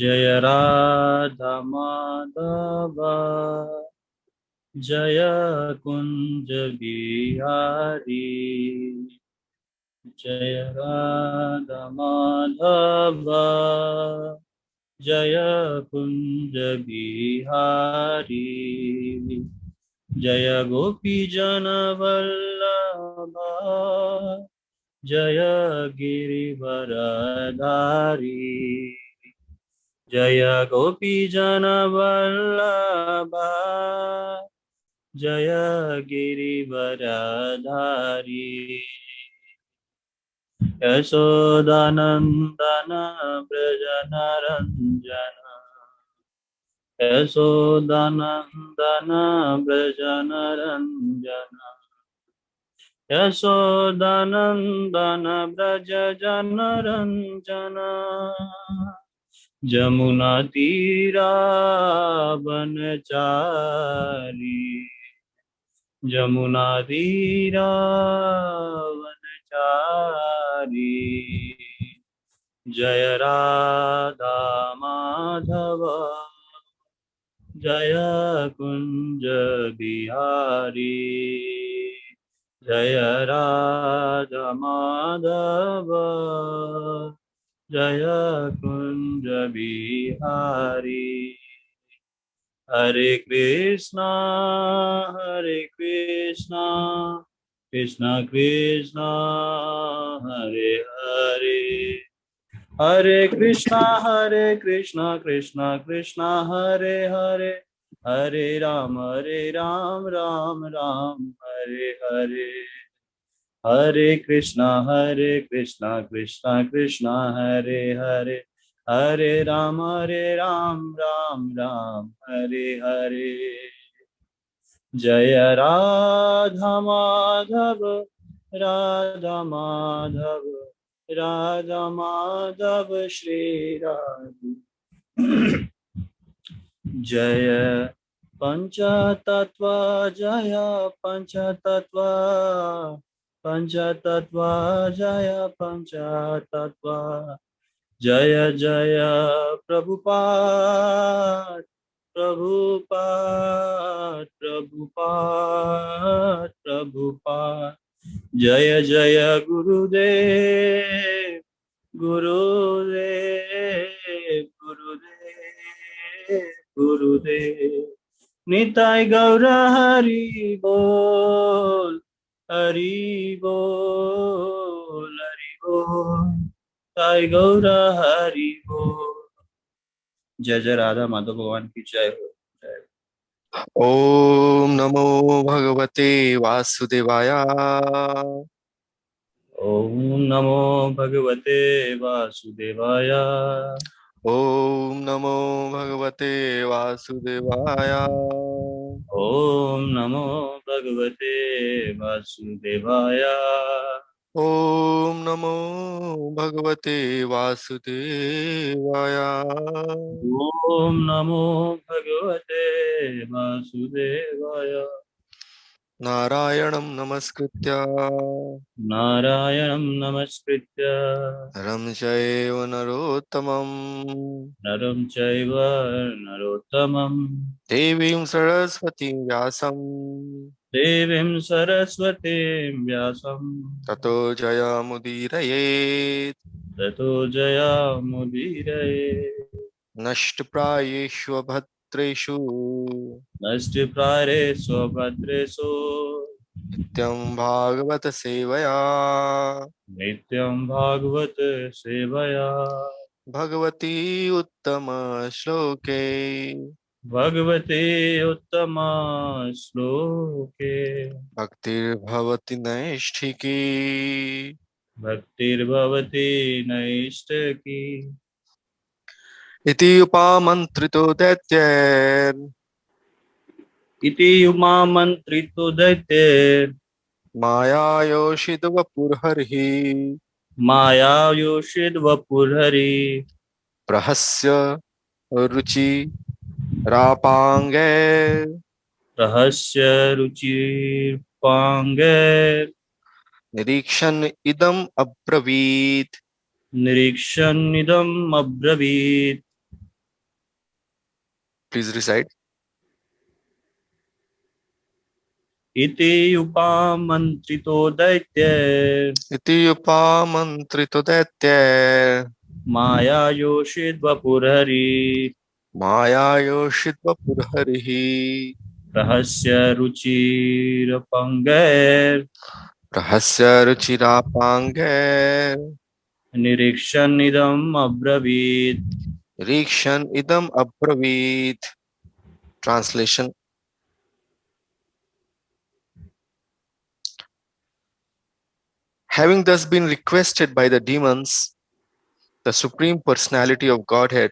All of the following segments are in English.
जय राधा माधव जय कुंज बिहारी। जय राधा माधव जय कुंज बिहारी। जय गोपी जन वल्लभ जय गिरिवरधारी। जय गोपी जन वल्लभ जय गिरिवरधारी। यशोदानंदन व्रज नरंजन यशोदानंदन व्रज नरंजन यशोदानंदन व्रज जनरंजन। जमुना तीरा वनचारी जमुना तीरा वनचारी। जय राधा माधव जय कुंज बिहारी। जय राधा माधव जय कुंज बिहारी। हरे कृष्णा कृष्णा कृष्णा हरे हरे हरे कृष्णा कृष्णा कृष्णा हरे हरे हरे राम राम राम हरे हरे। हरे कृष्णा कृष्णा कृष्णा हरे हरे हरे राम राम राम हरे हरे। जय राधा माधव राधा माधव श्री राधे। जय पंचतत्व जय पंचतत्व पंचतत्व जय पंचतत्व। जय जय प्रभुपाद प्रभुपाद प्रभुपाद प्रभुपाद। जय जय गुरुदेव गुरुदेव गुरुदेव गुरुदेव। निताय गौर हरि बोल हरि बोल हरि बोल। निताय गौर हरि बोल। जय जय राधा माधव भगवान की जय हो। जय ओम नमो भगवते वासुदेवाय। ओम नमो भगवते वासुदेवाय। ओम नमो भगवते वासुदेवाय। ओम नमो भगवते वासुदेवाय। ओम नमो भगवते वासुदेवाय। ओम नमो भगवते वासुदेवाय। नारायणं नमस्कृत्य नारायणं नमस्कृत्य नरं चैव नरोत्तमं नरं चैव नरोत्तमं देवीं सरस्वतीं व्यासं देवीं सरस्वतीं व्यासं ततो जयमुदीरयेत्। ततो जयामुदीरये। नष्टप्रायेषु भद्रेषु नष्टप्रायेषु भद्रेषु नित्यं भागवत सेवया नित्यं भागवत सेवया। भगवती उत्तम श्लोके भगवते उत्तम श्लोके भक्तिर्भवति नैष्ठिकी। भक्तिर्भवति नैष्ठिकी। इति उपमन्त्रितो दैत्यैर् इति उमामन्त्रितो दैत्ये मायायोषितवपुर्हरिः मायायोषिद्वपुर्हरि। प्रहस्य रुचि रापाङ्गैर् रहस्य रुचिर्पाङ्गे निरीक्षन् इदम् अब्रवीत्। निरीक्षन्निदम् अब्रवीत्। Please recite. Iti upamantrito daitya Iti upamantrito daitya maya yoshid vapurhari maya yoshitva purharihi rahasya ruchirapangair rahasya ruchirapange nirikshanidam abravit. rikshan idam abravit. Translation. Having thus been requested by the demons, the Supreme Personality of Godhead,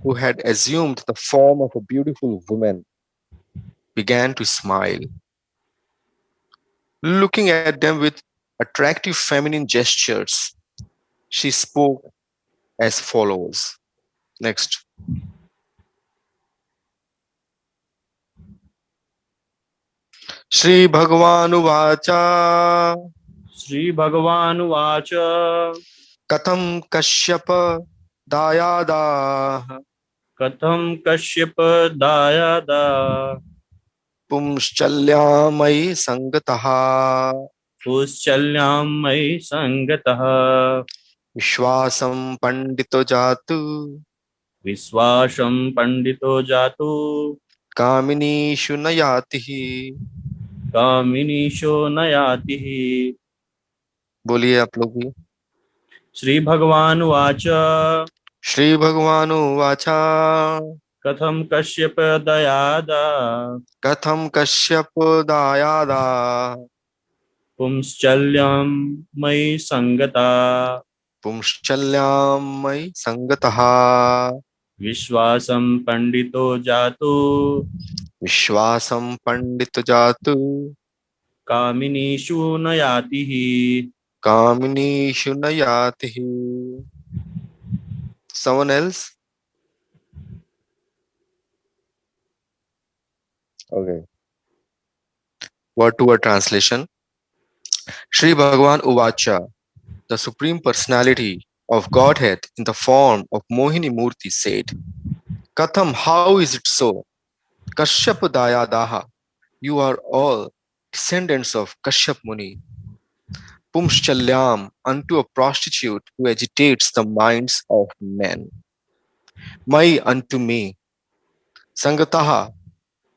who had assumed the form of a beautiful woman, began to smile. Looking at them with attractive feminine gestures, she spoke as follows. Next. Shri Bhagavanu Vacha Sri Bhagavan Vacha Katham Kashyapa Dayada Katham Kashyapa Dayada Pumschalyamai Sangataha Puschalyam Mai Sangataha Vishwasam Pandito Jatu Viswasham Pandito Jatu Kamini Shunayatihi. Kaminisho Nayatihi. बोलिए आप लोग भी. Sri Bhagavan Vacha Shri भगवानु वाचा Katham Kashyapa Dayada कथम Kashyap दायादा Pumschalyam Mai Sangata पुंश्चल्यामयि संगतः Vishwasam Pandito Jatu विश्वासं पंडित जातु Kaminishu Nayatihi. कामिनीषु न यातिः. Someone else? Okay. Word to word translation. Shri Bhagavan Uvacha, the Supreme Personality of Godhead in the form of Mohini Murti said, Katham, how is it so? Kashyapa Dayadaha, you are all descendants of Kashyap Muni. Pumschalyam, unto a prostitute who agitates the minds of men. Mai, unto me. Sangataha,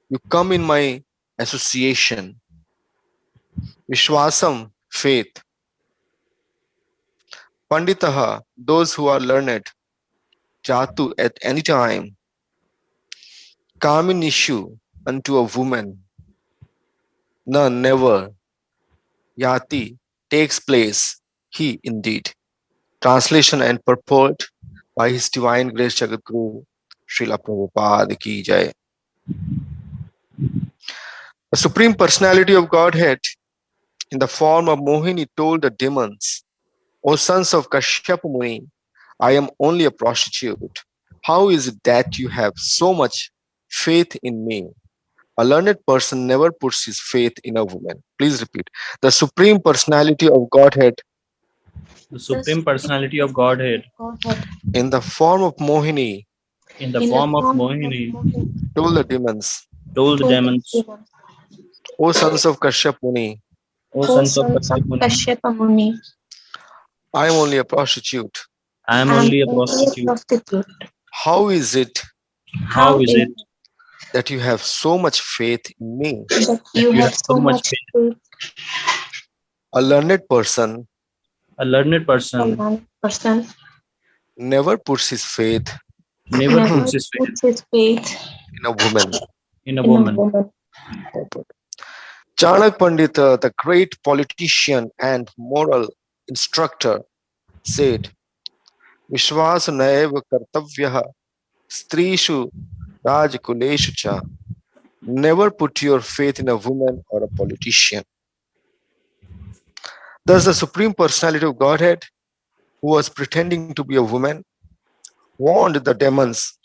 you come in my association. Vishwasam, faith. Panditaha, those who are learned. Jatu, at any time. Kaminishu, unto a woman. Na, never. Yati, takes place. He, indeed. Translation and purport by His Divine Grace Jagadguru, Srila Prabhupada Ki Jai. The Supreme Personality of Godhead, in the form of Mohini, told the demons, O sons of Kashyapa Muni, I am only a prostitute. How is it that you have so much faith in me? A learned person never puts his faith in a woman. Please repeat. The Supreme Personality of Godhead, The Supreme Personality of Godhead, in the form of Mohini, in the form of Mohini, told the demons, told the demons, O sons of Kashyapa Muni, O sons of Kashyapa Muni, I am only a prostitute. I am only a prostitute. How is it How is it that you have so much faith in me? that you have so much faith? A learned person A learned person never puts his faith never puts his faith in a woman. in a woman. Chanak Pandita, the great politician and moral instructor, said, Vishwas naiva kartavyaha strishu rajkuleshu cha. Never put your faith in a woman or a politician. Thus, the Supreme Personality of Godhead, who was pretending to be a woman, warned the demons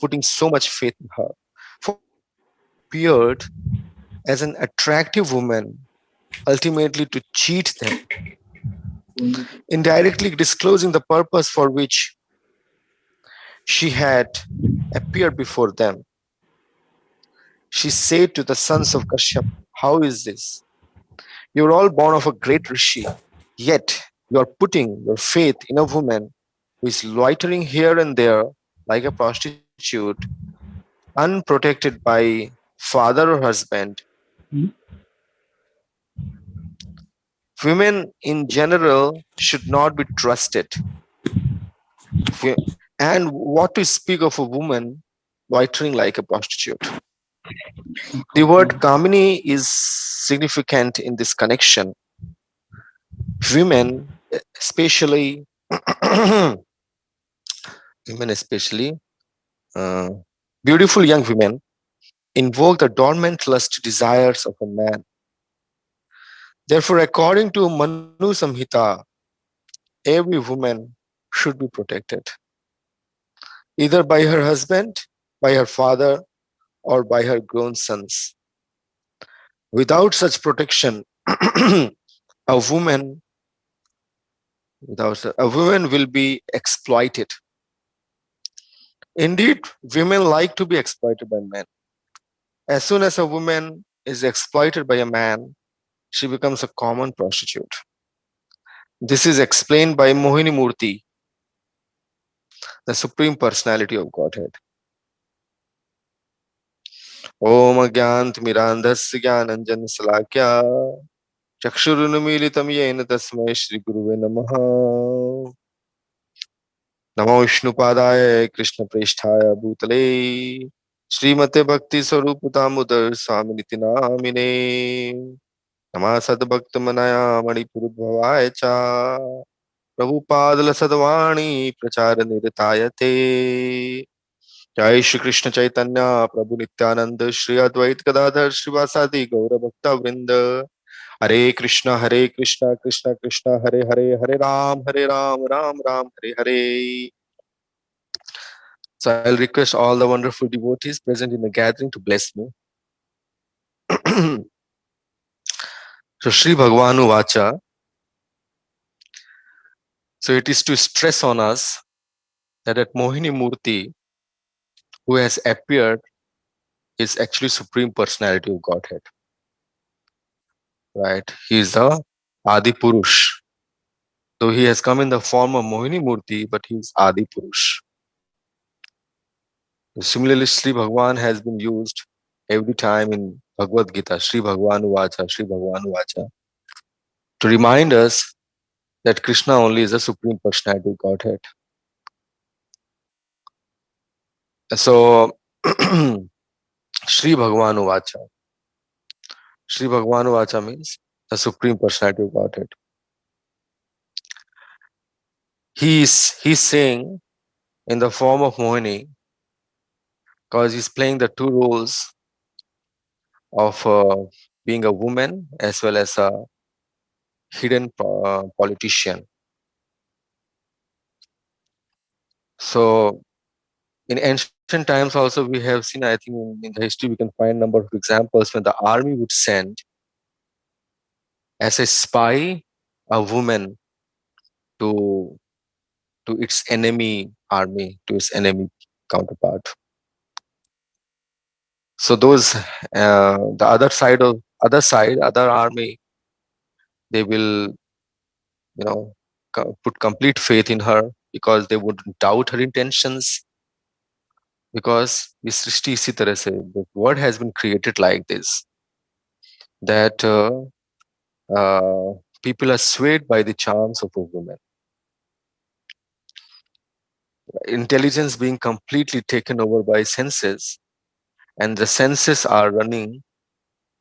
putting so much faith in her. For appeared as an attractive woman, ultimately to cheat them, indirectly disclosing the purpose for which she had appeared before them. She said to the sons of Kashyap, "How is this? You are all born of a great Rishi, yet you are putting your faith in a woman who is loitering here and there like a prostitute, unprotected by father or husband. Hmm? Women in general should not be trusted. Wi- And what to speak of a woman loitering like a prostitute? The word Okay. Kamini is significant in this connection. Women, especially, women especially, uh, beautiful young women, invoke the dormant lust desires of a man. Therefore, according to Manu Samhita, every woman should be protected, either by her husband, by her father, or by her grown sons. Without such protection, a woman a woman will be exploited. Indeed, women like to be exploited by men. As soon as a woman is exploited by a man, she becomes a common prostitute. This is explained by Mohini Murti, the Supreme Personality of Godhead. Om Agyant Mirandhasya Jnananjana Salakya Chakshurunmilitam Yena Tasmai Shri Guruve Namaha. नमो विष्णुपादाय कृष्ण प्रेष्ठाय भूतले श्रीमते भक्ति स्वरूप दामोदर स्वामी निति नामिने नमः सद्भक्त मनाया मणिपुर चा प्रभुपादल सद्वाणी प्रचार निरताय ते जय श्री कृष्ण चैतन्य प्रभु नित्यानंद श्री अद्वैत गदाधर श्रीवासादि गौर भक्त वृंद हरे Krishna Krishna Krishna Hare Hare Hare Ram Ram Ram Hare Hare. So I'll request all the wonderful devotees present in the gathering to bless me. So Sri Bhagavanu Vacha. So it is to stress on us that Mohini Murti, who has appeared, is actually Supreme Personality of Godhead. Right? He is the Adi Purush. So he has come in the form of Mohini Murti, but he is Adi Purush. Similarly, Sri Bhagavan has been used every time in Bhagavad Gita, Sri Bhagavanu Vacha, Sri Bhagavanu Vacha, to remind us that Krishna only is the Supreme Personality of Godhead. So, Sri Bhagavanu Vacha. Sri Bhagavanu Vacha means the Supreme Personality of Godhead. He's saying in the form of Mohini because he's playing the two roles of being a woman as well as a hidden politician. So in ancient times also we have seen, I think in the history we can find number of examples when the army would send as a spy a woman to its enemy army, to its enemy counterpart. So those the other army, they will put complete faith in her because they wouldn't doubt her intentions. Because इस सृष्टि इसी तरह से, the world has been created like this, that people are swayed by the charms of a woman. Intelligence being completely taken over by senses, and the senses are running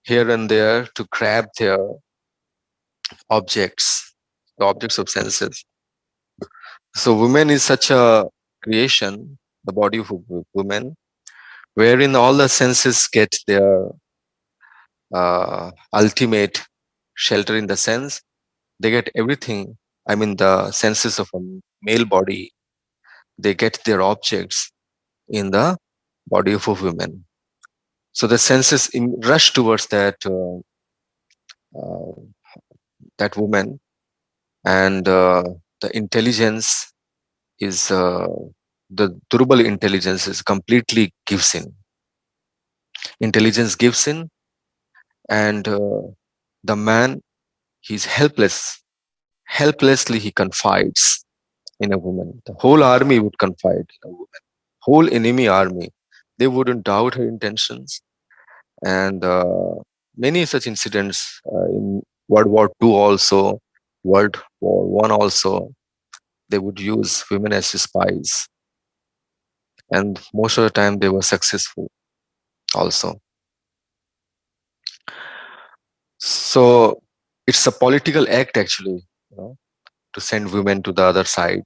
here and there to grab their objects, the objects of senses. So woman is such a creation, the body of a woman, wherein all the senses get their ultimate shelter in the sense. They get everything. I mean, the senses of a male body, they get their objects in the body of a woman. So the senses rush towards uh, that woman, and the intelligence is the durable intelligence is completely gives in. Intelligence gives in, and the man, he's helpless. Helplessly, he confides in a woman. The whole army would confide in a woman. Whole enemy army, they wouldn't doubt her intentions. And many such incidents in World War II also, World War I also, they would use women as spies, and most of the time they were successful also. So it's a political act actually, to send women to the other side.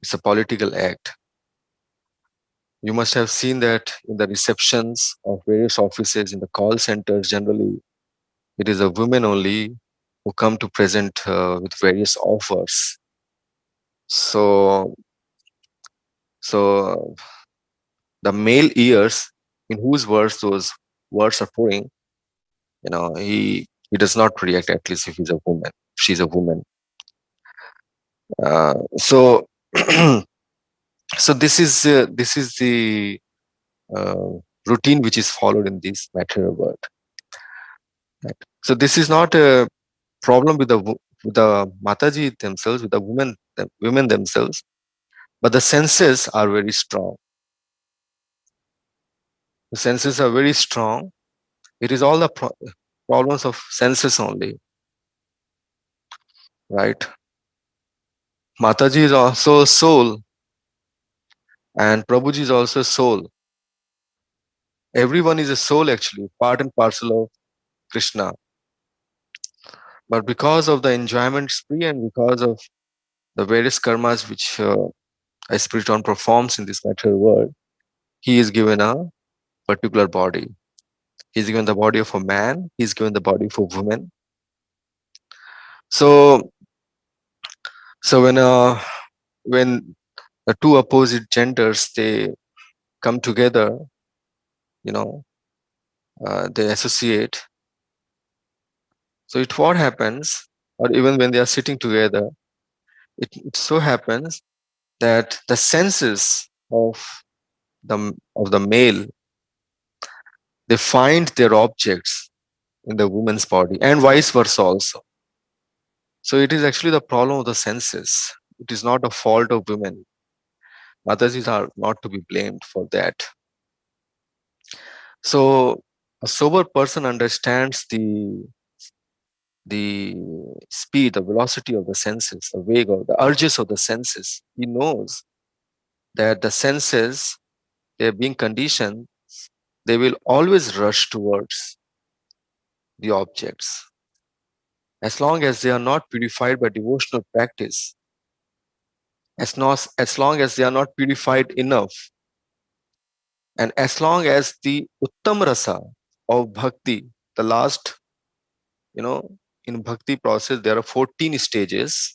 It's a political act. You must have seen that in the receptions of various offices, in the call centers. Generally, it is a women only who come to present with various offers. So, so the male ears, in whose words those words are pouring, he does not react. At least if he's a woman, she's a woman. So, so this is the uh, routine which is followed in this material world. Right? So this is not a problem with the Mataji themselves, with the women themselves, but the senses are very strong. The senses are very strong. It is all the problems of senses only, right? Mataji is also a soul, and Prabhuji is also a soul. Everyone is a soul actually, part and parcel of Krishna. But because of the enjoyment spree and because of the various karmas which a spiriton performs in this material world, he is given a particular body. He's given the body of a man, he's given the body of a woman. So when the two opposite genders, they come together, you know, they associate. So what happens, or even when they are sitting together, it so happens that the senses of the male, they find their objects in the woman's body, and vice versa also. So it is actually the problem of the senses. It is not a fault of women. Mothers are not to be blamed for that. So a sober person understands the speed, the velocity of the senses, the wake of the urges of the senses. He knows that the senses, they're being conditioned, they will always rush towards the objects. As long as they are not purified by devotional practice, as long as they are not purified enough, and as long as the Uttam Rasa of Bhakti, the last, in Bhakti process, there are 14 stages.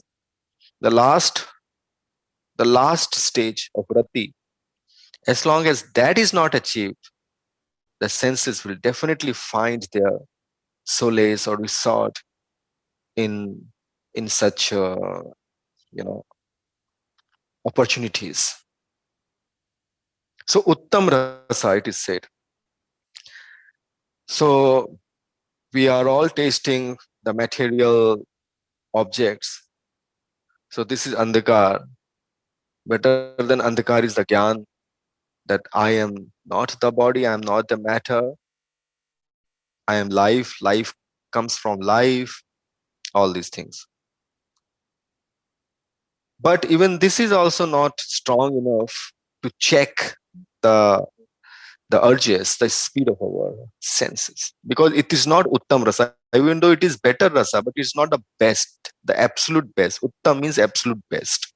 The last stage of Rati, as long as that is not achieved, the senses will definitely find their solace or resort in such you know opportunities. So Uttam Rasa, it is said. So we are all tasting the material objects. So this is Andhakar. Better than Andhakar is the Gyan, that I am not the body, I am not the matter, I am life, life comes from life, all these things. But even this is also not strong enough to check the urges, the speed of our senses, because it is not Uttam Rasa, even though it is better Rasa, but it's not the best, the absolute best. Uttam means absolute best.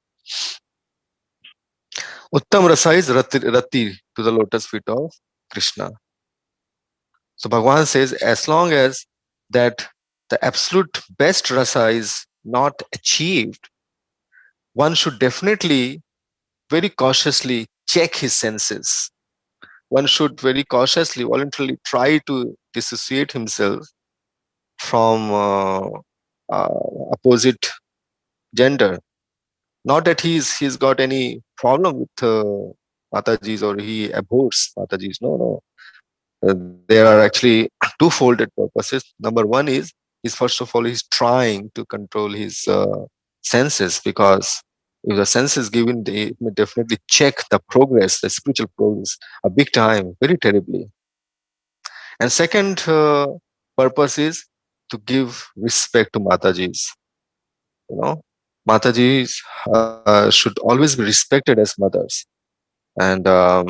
Uttam Rasa is Rati to the lotus feet of Krishna. So Bhagavan says, as long as that the absolute best rasa is not achieved, one should definitely very cautiously check his senses. One should very cautiously, voluntarily try to dissociate himself from opposite gender. Not that he's got any problem with Mataji's or he abhors Mataji's. No, no. There are actually two-folded purposes. Number one is first of all he's trying to control his senses, because if the senses given, they may definitely check the progress, the spiritual progress, a big time, very terribly. And second purpose is to give respect to Mataji's. You know, Mataji's should always be respected as mothers, and uh,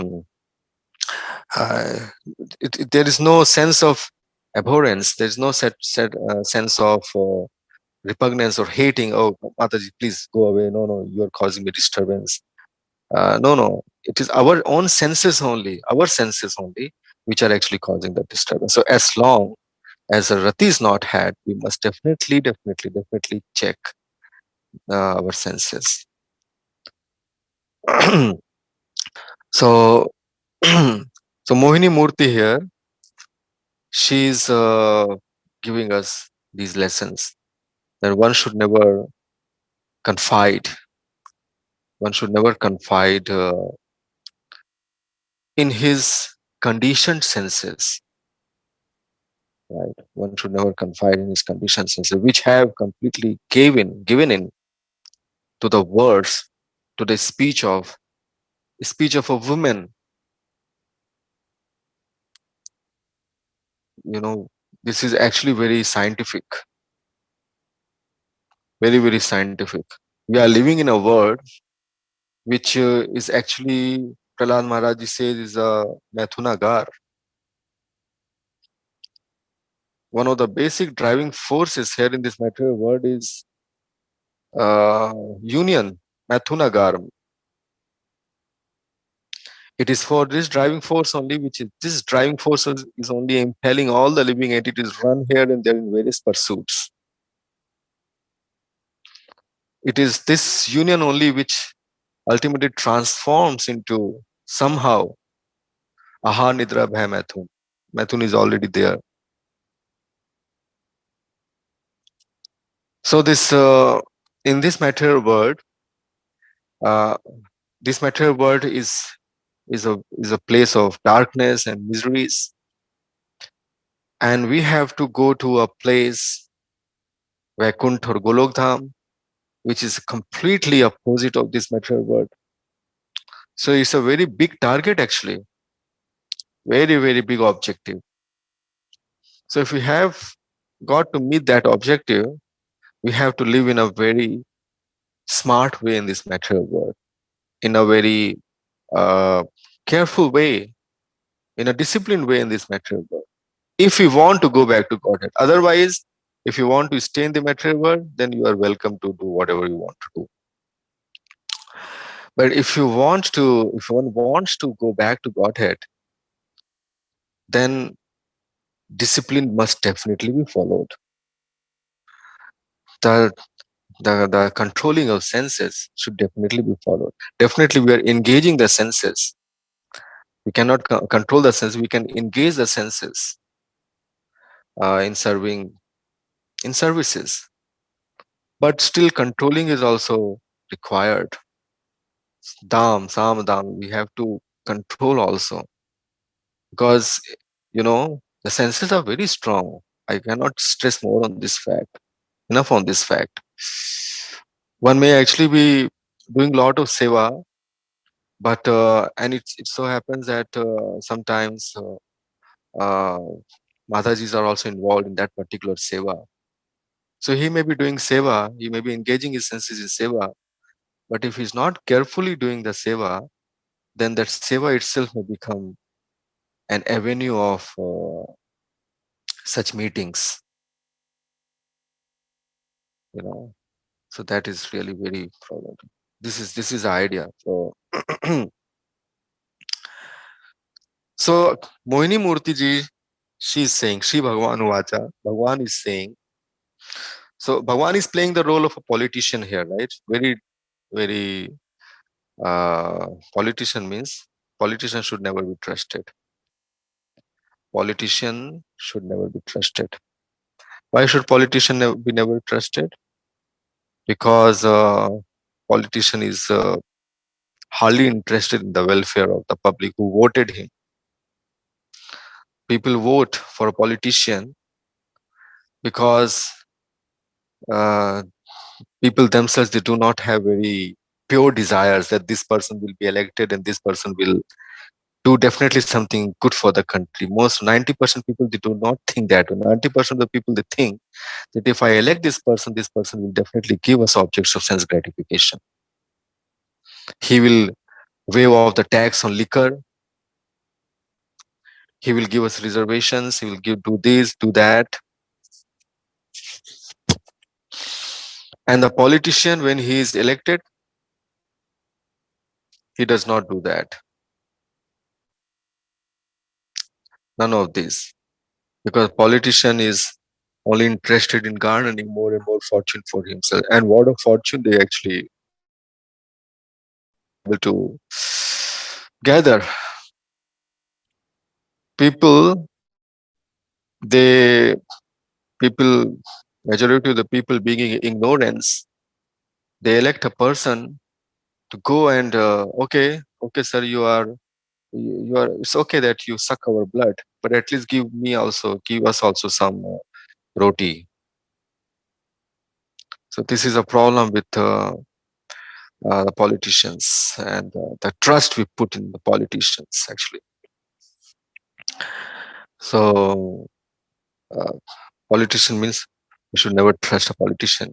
there is no sense of abhorrence. There is no sense of repugnance or hating. Oh, Mataji, please go away. No, no, you are causing me disturbance. No, no. It is our senses only, which are actually causing the disturbance. So as long as a rati is not had, we must definitely check our senses. So, so Mohini Murthy here, she's giving us these lessons that confide. One should never confide in his conditioned senses. Right? One should never confide in his conditioned senses, which have completely given in to the words, to the speech of a woman. You know, this is actually very scientific, very scientific. We are living in a world which is actually, Prahlad Maharaj says, is a Methunagar. One of the basic driving forces here in this material world is union, Methunagar. It is for this driving force only, which is this driving force is only impelling all the living entities run here and there in various pursuits. It is this union only which ultimately transforms into somehow Aha Nidra Bhai Maithun. Maithun is already there. So this in uh, this material world is a place of darkness and miseries, and we have to go to a place, Vaikuntha or Golok Dham, which is completely opposite of this material world. So it's a very big target, actually, very big objective. So if we have got to meet that objective, we have to live in a very smart way in this material world, in a very uh, careful way, in a disciplined way in this material world. If you want to go back to Godhead, otherwise, if you want to stay in the material world, then you are welcome to do whatever you want to do. But if one wants to go back to Godhead, then discipline must definitely be followed. The the controlling of senses should definitely be followed. Definitely, we are engaging the senses. We cannot control the senses. We can engage the senses in services, but still controlling is also required. Dam. We have to control also, because the senses are very strong. I cannot stress more on this fact. Enough on this fact. One may actually be doing a lot of seva, but and it so happens that sometimes uh, Matajis are also involved in that particular seva. So he may be doing seva, he may be engaging his senses in seva, but if he's not carefully doing the seva, then that seva itself may become an avenue of such meetings, you know. So that is really very problem. This is the idea. So so Mohini Murthy ji, she is saying, Shri Bhagavan Vacha, Bhagavan is saying, so Bhagavan is playing the role of a politician here, right? Very uh, politician means politician should never be trusted. Politician should never be trusted. Why should politician be never trusted? Because politician is hardly interested in the welfare of the public who voted him. People vote for a politician because uh, people themselves, they do not have very pure desires that this person will be elected and this person will do definitely something good for the country. Most 90% people, they do not think that. 90% of the people, they think that if I elect this person will definitely give us objects of sense gratification. He will waive off the tax on liquor. He will give us reservations. He will do this, do that. And the politician, when he is elected, he does not do that. None of this. Because politician is only interested in garnering more and more fortune for himself. And what a fortune they actually able to gather. People, they people, majority of the people being in ignorance, they elect a person to go and okay, sir, you are. It's okay that you suck our blood, but at least give us also some roti. So this is a problem with the politicians and the trust we put in the politicians actually. So uh, politician means we should never trust a politician.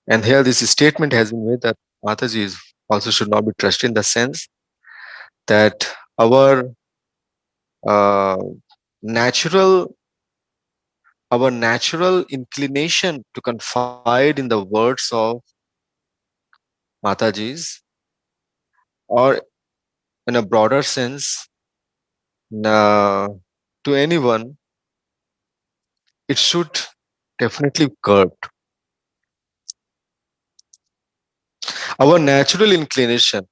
And here this statement has been made that Mataji is also should not be trusted in the sense that our uh, natural natural inclination to confide in the words of Matajis, or in a broader sense, uh, to anyone, it should definitely curbed. Our natural inclination,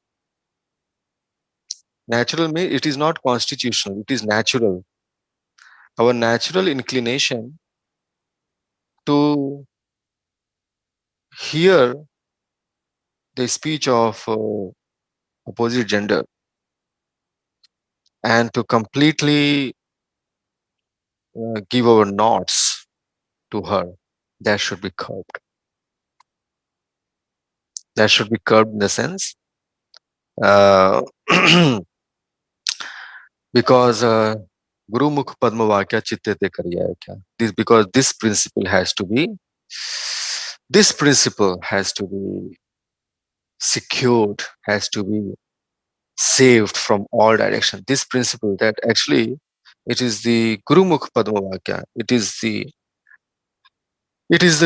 natural means it is not constitutional, it is natural. Our natural inclination to hear the speech of opposite gender and to completely give our nods to her, that should be curbed. That should be curbed in the sense uh, because Guru Mukh Padma Vakya Chitte Te Kariya Kya. Because this principle has to be secured, has to be saved from all direction. This principle that actually it is the Guru Mukh Padma Vakya. It is the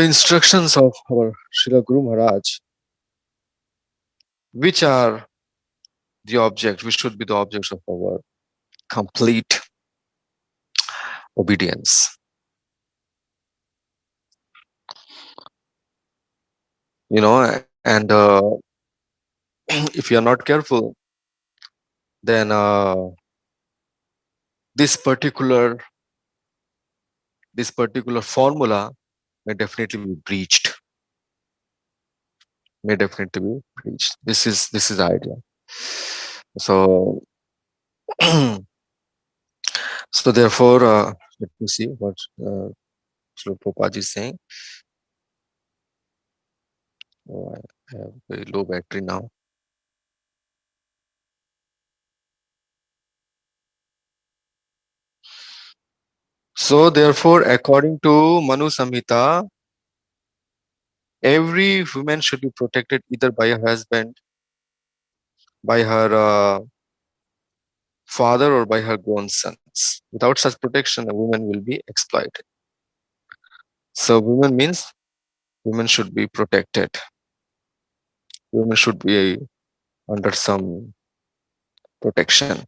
instructions of our Srila Guru Maharaj, which are the object, which should be the objects of our complete obedience. And if you are not careful, then this particular formula may definitely be breached. This is the idea. So so therefore, let me see what Srila Prabhupada is saying. Oh, I have very low battery now. So therefore, according to Manu Samhita, every woman should be protected either by her husband, by her father, or by her grown sons. Without such protection, a woman will be exploited. So women means women should be protected. Women should be under some protection.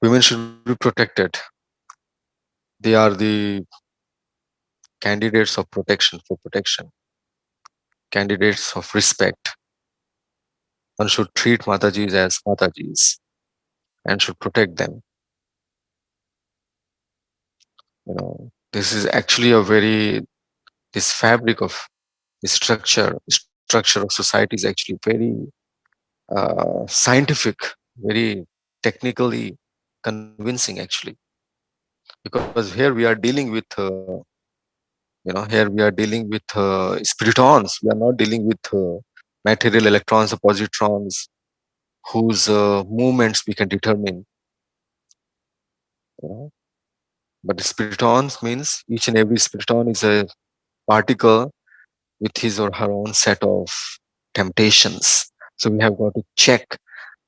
Women should be protected. They are the candidates of protection, candidates of respect. One should treat Matajis as Matajis and should protect them. This is actually this fabric of the structure of society is actually very scientific, very technically convincing actually, because here we are dealing with here we are dealing with spiritons. We are not dealing with material electrons or positrons whose movements we can determine. You know? But the spiritons means each and every spiriton is a particle with his or her own set of temptations. So we have got to check.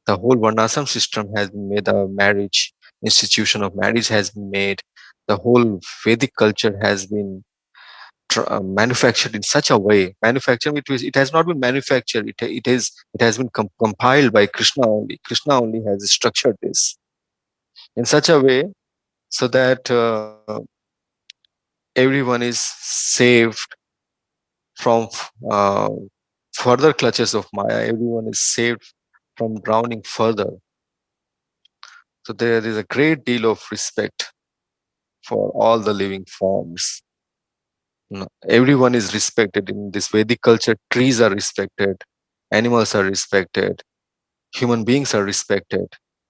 The whole Varnasam system has been made. The marriage institution of marriage has been made. The whole Vedic culture has been manufactured in such a way. Manufactured, it has not been manufactured. It has been compiled by Krishna only. Krishna only has structured this in such a way so that everyone is saved from further clutches of Maya. Everyone is saved from drowning further. So there is a great deal of respect for all the living forms. Everyone is respected in this Vedic culture. Trees are respected, animals are respected, human beings are respected.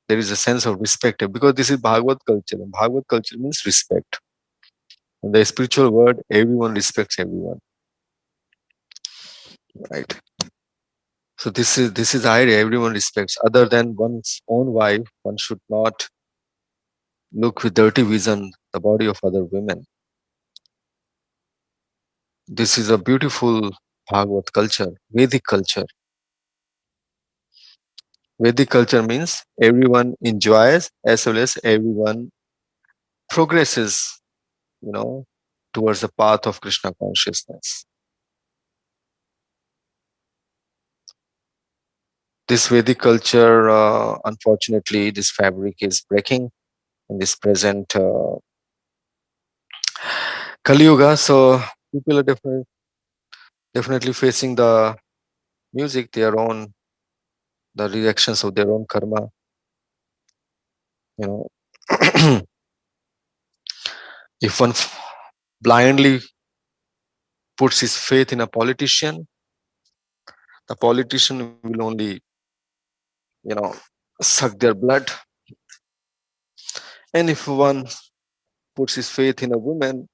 There is a sense of respect because this is Bhagavad culture. And Bhagavad culture means respect. In the spiritual word, everyone respects everyone. Right. So this is the idea. Everyone respects. Other than one's own wife, one should not look with dirty vision the body of other women. This is a beautiful Bhagavad culture, Vedic culture. Vedic culture means everyone enjoys as well as everyone progresses, towards the path of Krishna consciousness. This Vedic culture, unfortunately, this fabric is breaking in this present Kali Yuga. So people are definitely facing the music, the reactions of their own karma. You know, if one blindly puts his faith in a politician, the politician will only, suck their blood. And if one puts his faith in a woman,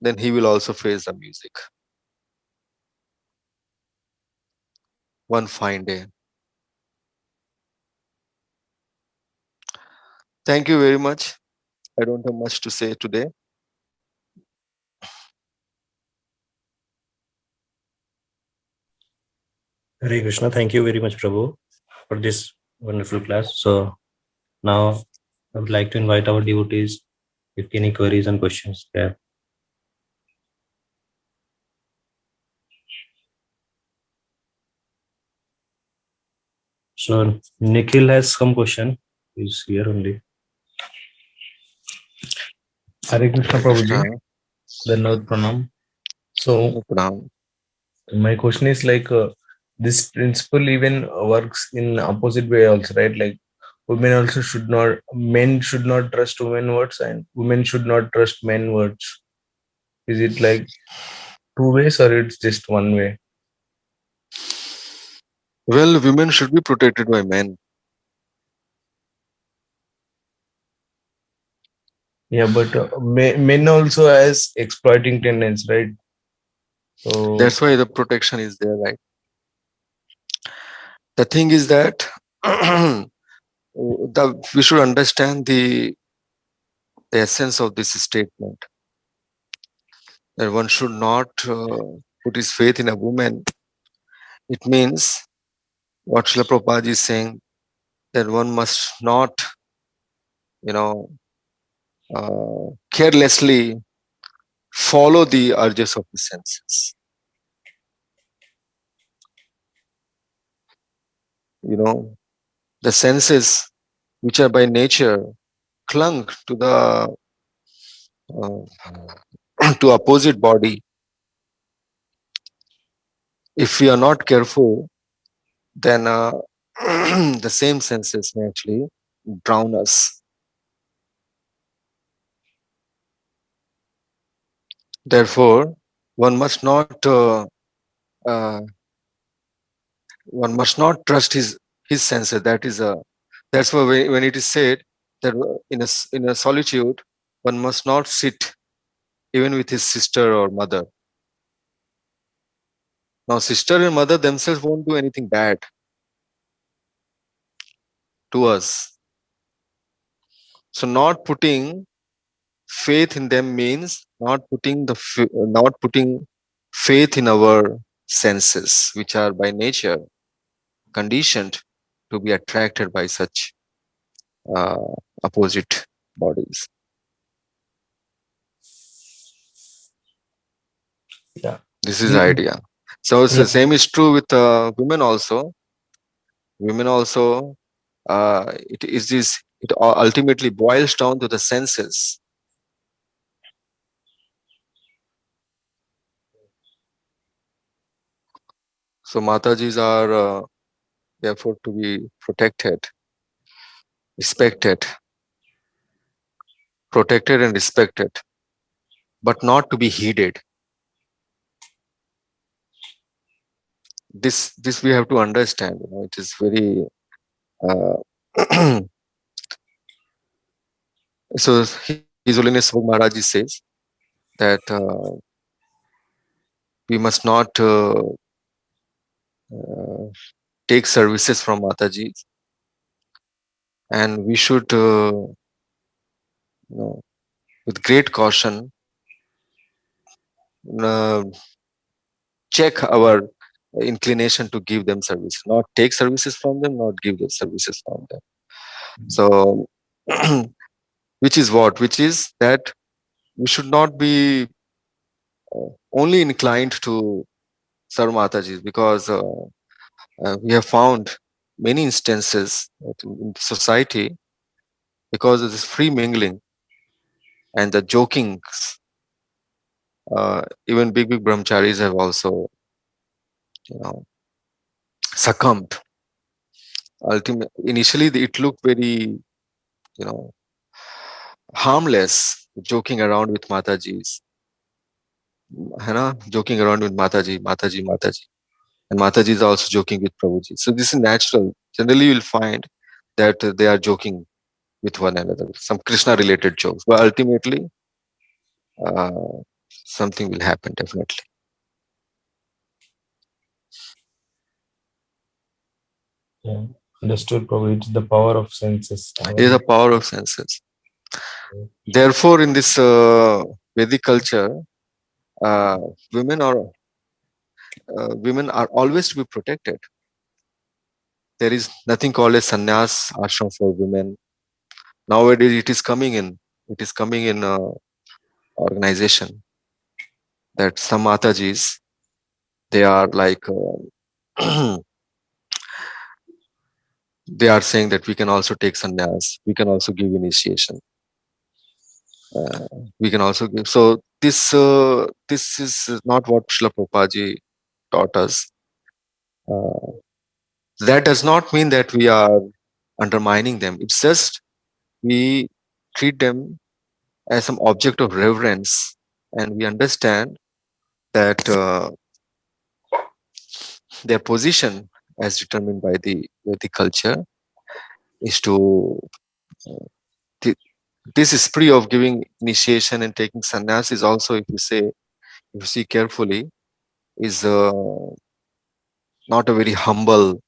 then he will also face the music one fine day. Thank you very much. I don't have much to say today. Hare Krishna. Thank you very much, Prabhu, for this wonderful class. So now I would like to invite our devotees if any queries and questions there. So Nikhil has some question. He's here only. Hare Krishna, Prabhuji. Dhanavad Pranam. So my question is like this principle even works in opposite way also, right? Like men should not trust women words and women should not trust men words. Is it like two ways or it's just one way? Well, women should be protected by men. Yeah, but men also has exploiting tendency, right? So That's why the protection is there, right? The thing is that we should understand the essence of this statement, that one should not put his faith in a woman. It means what Srila Prabhupada is saying, that one must not, carelessly follow the urges of the senses. The senses, which are by nature clung to the to opposite body. If we are not careful, then the same senses may actually drown us. Therefore, one must not trust his senses. That's why when it is said that in a solitude, one must not sit even with his sister or mother. Now, sister and mother themselves won't do anything bad to us. So, not putting faith in them means not putting faith in our senses, which are by nature conditioned to be attracted by such uh, opposite bodies. Yeah. This is the idea. So the same is true with women also. Women also, it ultimately boils down to the senses. So Matajis are therefore to be protected, respected, and respected, but not to be heeded. This we have to understand. It is very. So His Holiness Maharaj says that we must not take services from Mataji, and we should, with great caution, uh, check our inclination to give them service, not take services from them, not give the services from them. So, which is that we should not be only inclined to serve Mataji, because we have found many instances in society, because of this free mingling and the jokings. Even big brahmacharis have also, succumbed. Initially, it looked very, harmless, joking around with Matajis, joking around with Mataji, and Mataji is also joking with Prabhuji. So this is natural. Generally, you'll find that they are joking with one another, some Krishna-related jokes, but ultimately, uh, something will happen definitely. Yeah. Understood, Prabhu. It's the power of senses. It is the power of senses. Therefore, in this Vedic culture, women are always to be protected. There is nothing called a sannyas ashram for women. Nowadays, it is coming in organization, that some Matajis, they are like, they are saying that we can also take sannyas, we can also give initiation, we can also give. So this is not what Srila Prabhupada taught us. That does not mean that we are undermining them. It's just we treat them as some object of reverence, and we understand that their position, as determined by the culture, is to this is free of giving initiation and taking sannyas is also, if you see carefully, is not a very humble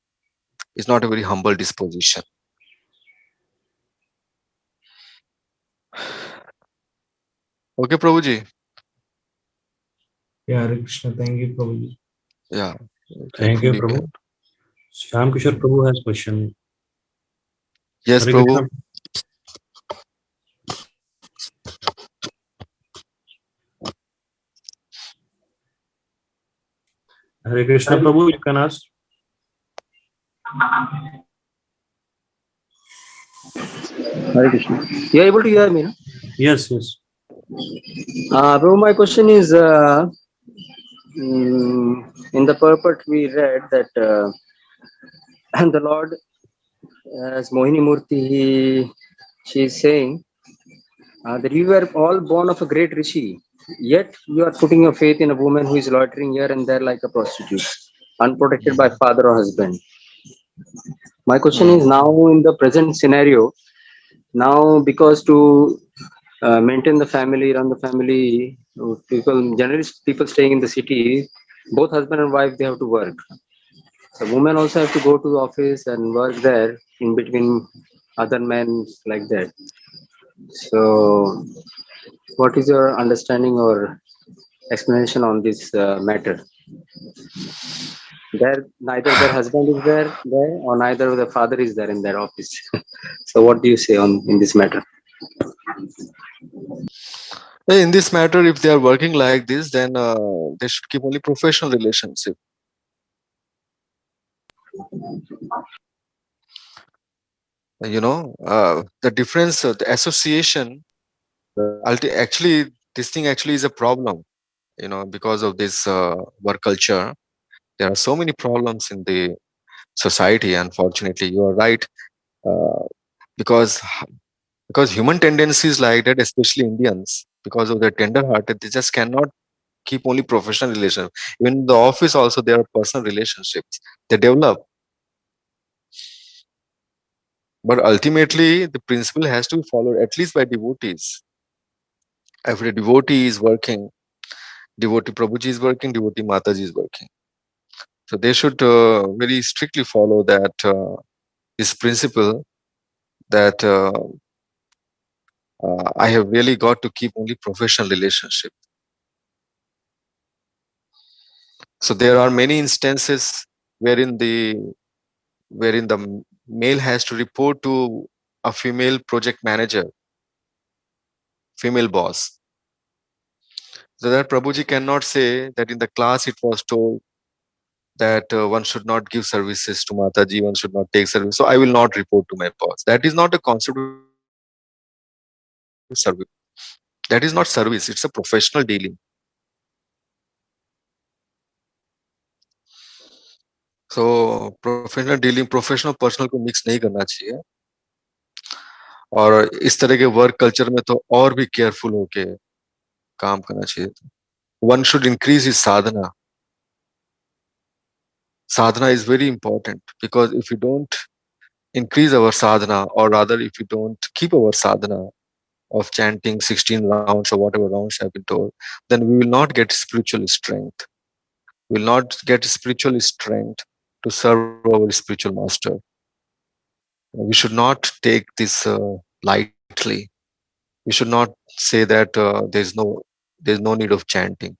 disposition. Okay, Prabhuji. Yeah, Hare Krishna. Thank you, Prabhu. Yeah. Thank you, Prabhu. Shyam Kishore Prabhu has question. Yes, Hare Prabhu. Krishna. Hare Krishna Prabhu, you can ask. Hare Krishna. You are able to hear me, no? Yes, yes. Prabhu, my question is, in the purport we read that and the Lord, as Mohini Murti, she is saying that you were all born of a great rishi. Yet you are putting your faith in a woman who is loitering here and there like a prostitute, unprotected by father or husband. My question is now in the present scenario, now because to maintain the family, run the family, generally people staying in the city, both husband and wife, they have to work. So women also have to go to the office and work there in between other men like that. So what is your understanding or explanation on this matter? There, neither their husband is there, or neither the father is there in their office. So what do you say on in this matter? In this matter, if they are working like this, then they should keep only professional relationship. The difference, the association, actually, this thing actually is a problem. Because of this work culture, there are so many problems in the society. Unfortunately, you are right, because human tendencies like that, especially Indians, because of their tender-hearted, they just cannot keep only professional relations. Even in the office, also there are personal relationships they develop. But ultimately, the principle has to be followed at least by devotees. If a devotee is working, devotee Prabhuji is working, devotee Mataji is working. So they should very strictly follow that this principle that I have really got to keep only professional relationship. So there are many instances wherein the male has to report to a female project manager, female boss. So that Prabhuji cannot say that in the class it was told that one should not give services to Mataji, one should not take service. So I will not report to my boss. That is not a concept of service. That is not service. It's a professional dealing. So professional dealing professional personal को mix नहीं करना चाहिए, और इस तरह के work culture में तो और भी केयरफुल होके काम करना चाहिए. One should increase his sadhana. Sadhana is very important, because if you don't increase our sadhana, or rather if you don't keep our sadhana of chanting 16 rounds or whatever rounds have been told, then we will not get spiritual strength. We will not get spiritual strength to serve our spiritual master. We should not take this lightly. We should not say that there's no need of chanting.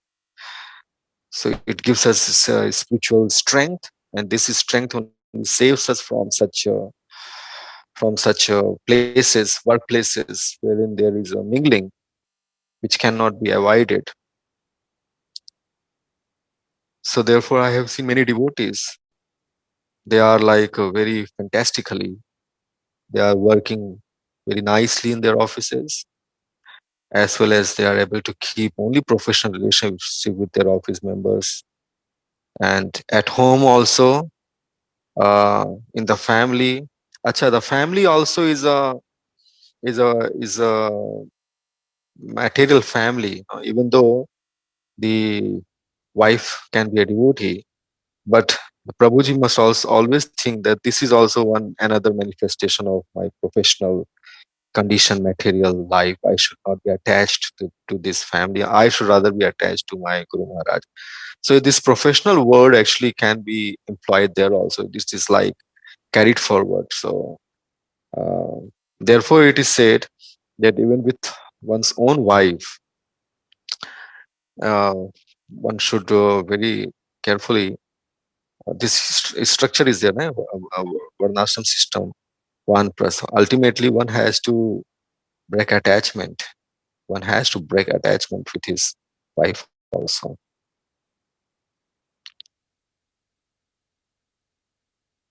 So it gives us spiritual strength, and this is strength only saves us from such places, workplaces, wherein there is a mingling which cannot be avoided. So therefore, I have seen many devotees. They are like very fantastically. They are working very nicely in their offices, as well as they are able to keep only professional relationship with their office members, and at home also, in the family. Acha, the family also is a material family, even though the wife can be a devotee, but Prabhuji must also always think that this is also another manifestation of my professional condition, material life. I should not be attached to this family. I should rather be attached to my Guru Maharaj. So this professional word actually can be employed there also. This is like carried forward. So therefore it is said that even with one's own wife, one should very carefully, this structure is there, varnashram system. Ultimately one has to break attachment. One has to break attachment with his wife also.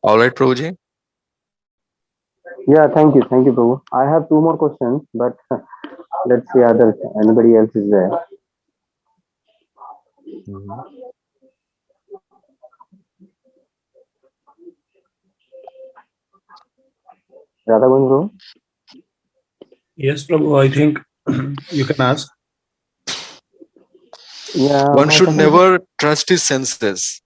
All right, Prabhuji? Yeah, thank you, Prabhu. I have two more questions, but let's see others. Anybody else is there? Radhavan Prabhu? Yes, Prabhu, I think you can ask. Yeah, One my should second never trust his senses.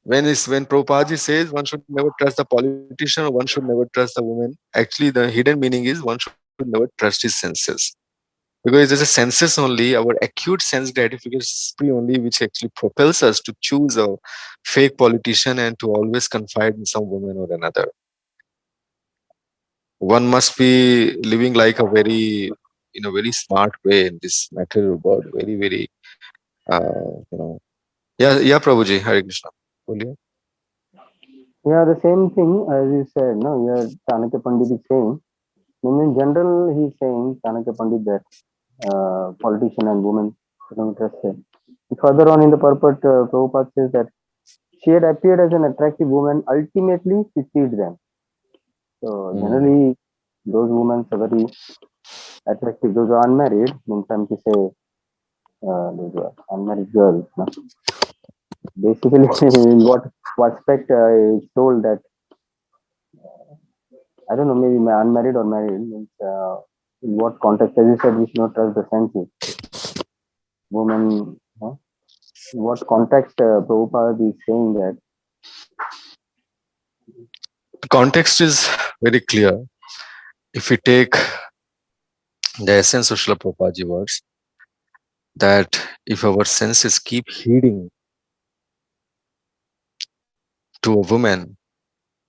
When Prabhupada says one should never trust the politician or one should never trust the woman, actually the hidden meaning is one should never trust his senses. Because there's a senses only, our acute sense gratification spree only, which actually propels us to choose a fake politician and to always confide in some woman or another. One must be living like a very, very smart way in this material world. Very, very, Yeah, Prabhuji, Hare Krishna. Boliye. Yeah, the same thing as you said. No, here Chanakya Pandit is saying. In general, he's saying Chanakya Pandit that politician and women should not be trusted. Further on in the purport, Prabhupada says that she had appeared as an attractive woman. Ultimately, she deceived them. So generally, those women are very attractive. Those are unmarried. Means I'm to say those are unmarried girls. No? Basically, in what aspect it's told that I don't know, maybe unmarried or married means in what context? As you said, we should not trust the senses. Women, in what context Prabhupada is saying that? The context is very clear. If we take the essence of Srila Prabhupada's words, that if our senses keep heeding to a woman,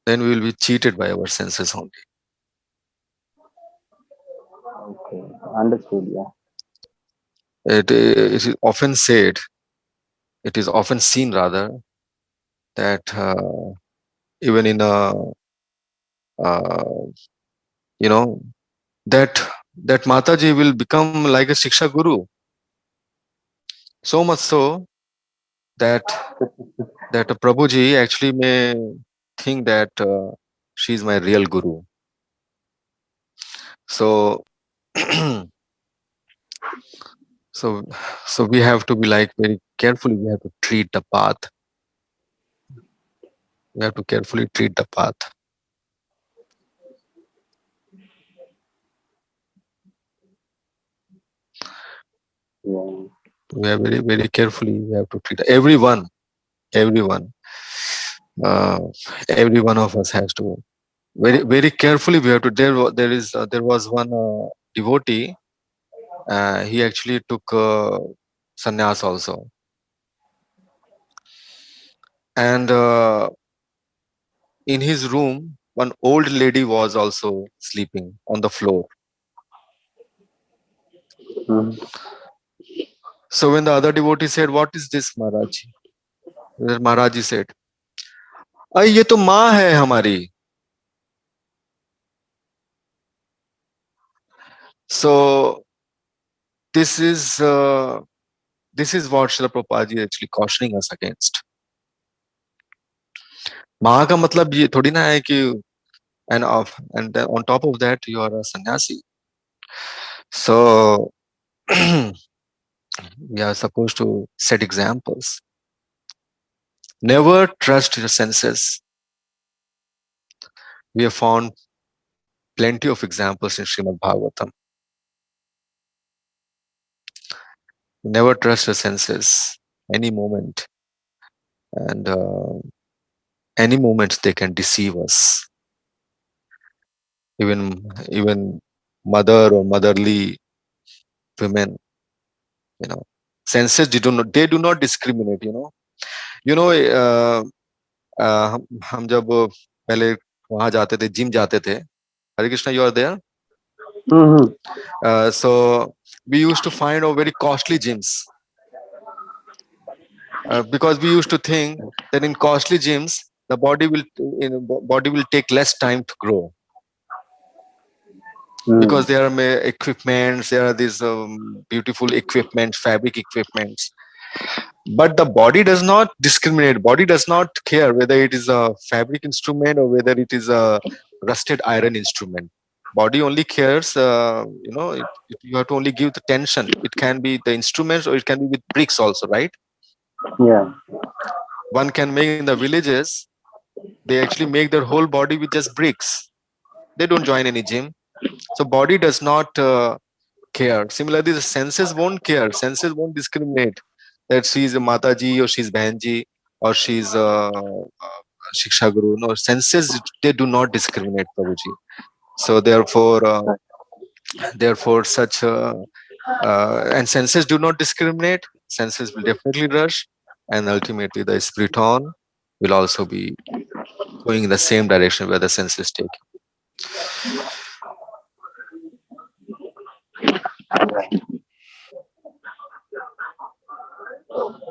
then we will be cheated by our senses only. Okay, understood. Yeah. It is often said, it is often seen rather, that even in a, you know, that Mataji will become like a Shiksha Guru. So much so that Prabhuji actually may think that she is my real Guru. So, so we have to be like very carefully. We have to treat the path. We have to carefully treat the path. Yeah. We are very, very carefully. We have to treat everyone. Every one of us has to very, very carefully. We have to. There was one devotee. He actually took sannyas also, and in his room, one old lady was also sleeping on the floor. Mm-hmm. So when the other devotee said, "What is this, Maharaj?" Maharaj said, "ये तो माँ है हमारी." So this is what Srila Prabhupada is actually cautioning us against. माँ का मतलब ये थोड़ी ना है कि and then on top of that you are a sannyasi. So we are supposed to set examples. Never trust your senses. We have found plenty of examples in Srimad Bhagavatam. Never trust your senses. Any moment, and any moment they can deceive us. Even mother or motherly women, senses they do not discriminate. हम जब पहले वहां जाते थे, gym जाते थे. Hare Krishna, you are there? Mm-hmm. So we used to find very costly gyms because we used to think that in costly gyms the body will take less time to grow because there are equipments, there are these beautiful equipments, fabric equipments. But the body does not discriminate. Body does not care whether it is a fabric instrument or whether it is a rusted iron instrument. Body only cares, you have to only give the tension. It can be the instruments or it can be with bricks also, right? Yeah. One can make in the villages, they actually make their whole body with just bricks. They don't join any gym. So body does not care. Similarly, the senses won't care. Senses won't discriminate that she's a Mataji or she's Bahanji or she's a Shiksha Guru. No, senses, they do not discriminate, Prabhuji. So therefore, such and senses do not discriminate. Senses will definitely rush, and ultimately, the spiriton will also be going in the same direction where the senses take.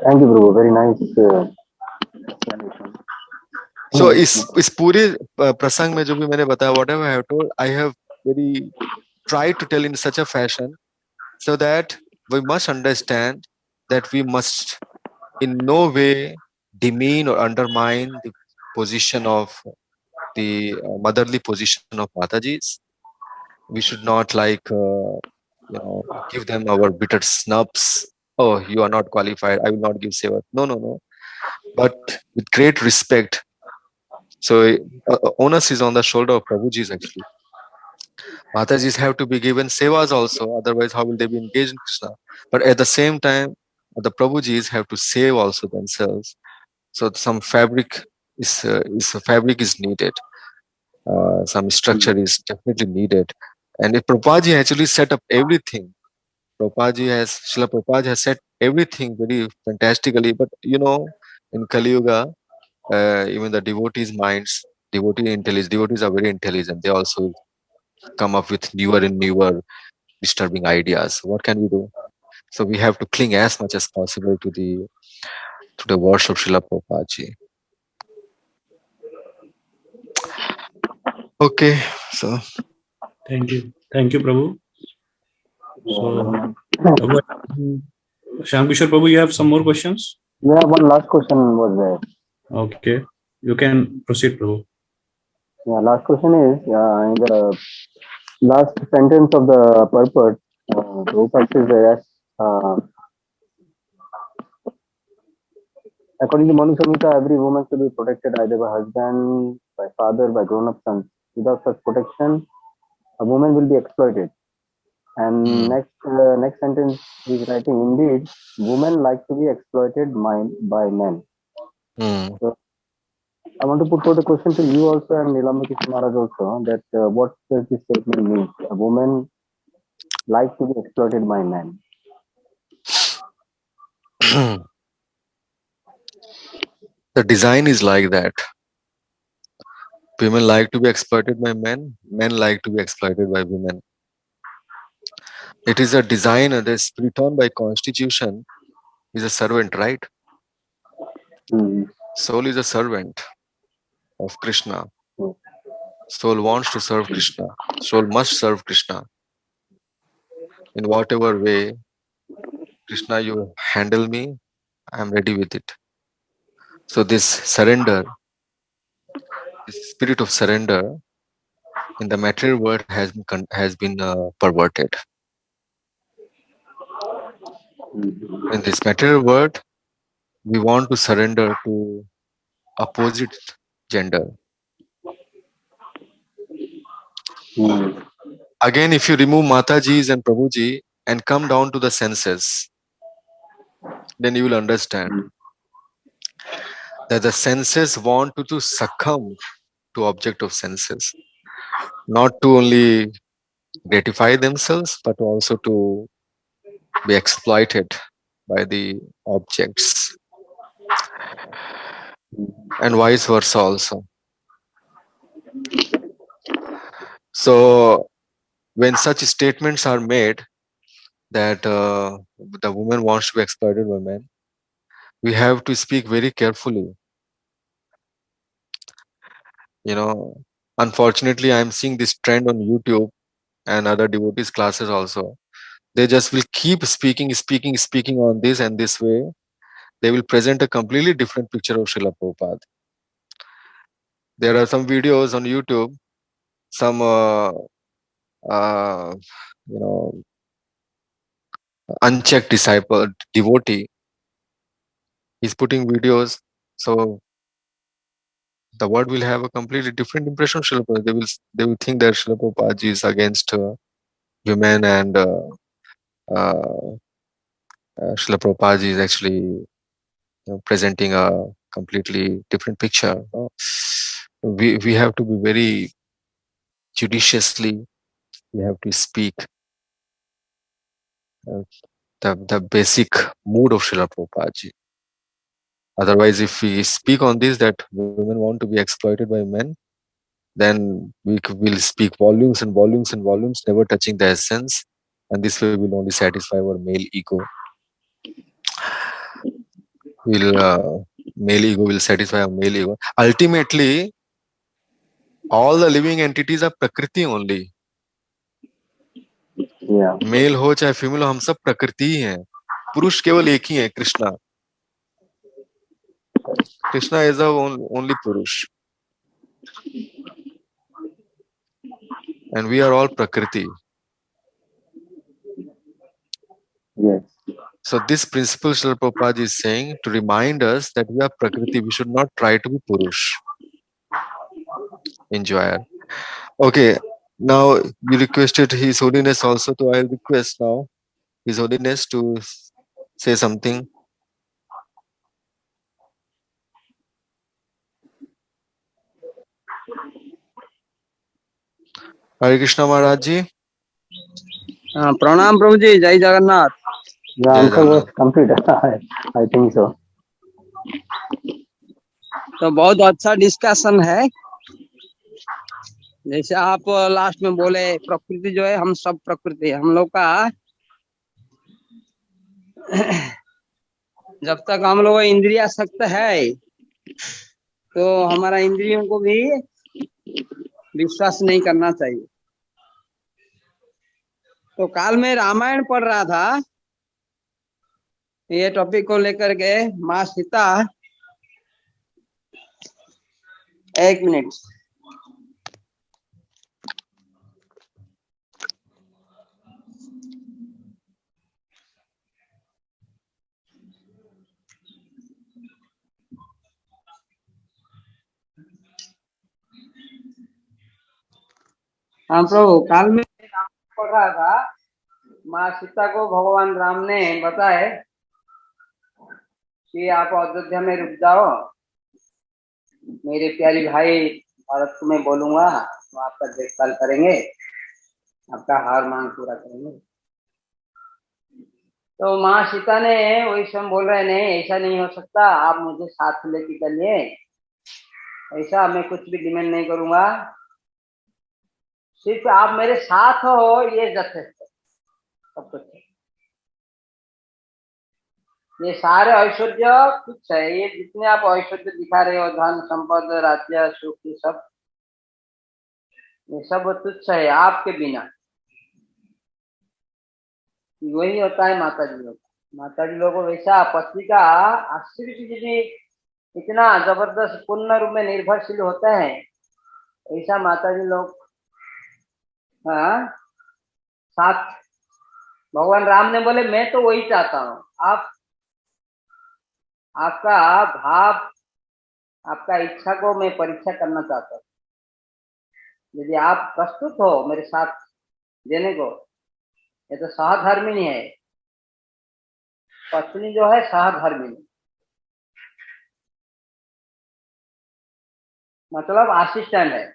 Thank you, Prabhu. Very nice explanation. So इस पूरे प्रसंग में जो भी मैंने बताया, whatever I have told, I have very tried to tell in such a fashion so that we must understand that we must in no way demean or undermine the position of the motherly position of Matajis. We should not give them our bitter snubs. Oh, you are not qualified, I will not give seva. No. But with great respect. So onus is on the shoulder of Prabhujis actually. Matajis have to be given sevas also, otherwise how will they be engaged in Krishna? But at the same time, the Prabhujis have to save also themselves. So some fabric is needed. Some structure is definitely needed. And if Prabhupada actually set up everything, Srila Prabhupada has set everything very fantastically. But in Kali Yuga, even the devotees' minds, devotees are very intelligent. They also come up with newer and newer disturbing ideas. What can we do? So we have to cling as much as possible to the words of Srila Prabhupada ji. Okay, so Thank you, Prabhu. So, Shyam Kishore Prabhu, you have some more questions? Yeah, one last question was there. Okay, you can proceed, Prabhu. Yeah, last question is in the last sentence of the purport. Prabhupada says that according to Manu Samhita, every woman should be protected either by husband, by father, by grown-up sons. Without such protection, a woman will be exploited. And next sentence is writing, indeed, women like to be exploited by men. So I want to put forward the question to you also and Nilamaki Maharaj also, that what does this statement mean? A woman like to be exploited by men. The design is like that. Women like to be exploited by men. Men like to be exploited by women. It is a design, the spiriton by constitution is a servant, right? Soul is a servant of Krishna. Soul wants to serve Krishna. Soul must serve Krishna. In whatever way, Krishna, you handle me, I am ready with it. So this surrender, this spirit of surrender in the material world has been perverted. In this material world, we want to surrender to opposite gender. Again, if you remove Mataji's and Prabhuji and come down to the senses, then you will understand that the senses want to succumb to object of senses, not to only gratify themselves, but also to be exploited by the objects, and vice versa also. So when such statements are made that the woman wants to be exploited by men, we have to speak very carefully. Unfortunately, I'm seeing this trend on YouTube and other devotees classes also. They just will keep speaking on this, and this way they will present a completely different picture of Srila Prabhupada. There are some videos on YouTube, some unchecked devotee, he's putting videos, so the world will have a completely different impression of Srila Prabhupada. They will think that Srila Prabhupada is against women and Srila Prabhupada is actually presenting a completely different picture. We have to be very judiciously. We have to speak the basic mood of Srila Prabhupada ji. Otherwise, if we speak on this that women want to be exploited by men, then we will speak volumes and volumes and volumes, never touching the essence, and this way will only satisfy our male ego. Male ego will satisfy our male ego. Ultimately, all the living entities are prakriti only. Yeah. Male हो चाहे female हो, हम सब प्रकृति ही हैं. पुरुष केवल एक ही है, Krishna. Krishna is the only पुरुष, and we are all prakriti. Yes. So this principle Srila Prabhupada is saying to remind us that we are prakriti. We should not try to be purush, enjoyer. Okay, now you requested His Holiness also, so I'll request now His Holiness to say something. Hare Krishna Maharaj ji. प्रणाम प्रभु जी, जय Jagannath. The Jai answer was Jagannath. complete. I think so. तो बहुत अच्छा discussion है। जैसे आप last में बोले, प्रकृति जो है, हम सब प्रकृति है। हम लोग का जब तक हम लोग इंद्रिया सक्त है तो हमारा इंद्रियों को भी विश्वास नहीं करना चाहिए। तो काल में रामायण पढ़ रहा था, ये टॉपिक को लेकर के। माँ सीता, एक मिनट, हाँ प्रभु, काल में पढ़ रहा था, माँ सीता को भगवान राम ने बताए कि आप अयोध्या में रुक जाओ, मेरे प्यारी भाई भारत को मैं बोलूंगा तो आपका देखभाल करेंगे, आपका हार मांग पूरा करेंगे। तो माँ सीता ने वही समय बोल रहे, नहीं ऐसा नहीं हो सकता, आप मुझे साथ लेके चलिए, ऐसा मैं कुछ भी डिमांड नहीं करूंगा, सिर्फ आप मेरे साथ हो ये जथेष्ट है, सब कुछ है। ये सारे ऐश्वर्य कुछ है, ये जितने आप ऐश्वर्य दिखा रहे हो, धन संपद राज्य सुख, ये सब तुच्छ है आपके बिना। वही होता है माता जी लोग। माता जी लोगों को वैसा पति का आश्रित यदि इतना जबरदस्त पूर्ण रूप में निर्भरशील होता है, ऐसा माता जी लोग साथ। भगवान राम ने बोले मैं तो वही चाहता हूँ, आप आपका भाव, आपका इच्छा को मैं परीक्षा करना चाहता हूँ। यदि आप प्रस्तुत हो मेरे साथ देने को, ये तो सहधर्मिणी है, पत्नी जो है सहधर्मिणी, मतलब असिस्टेंट है।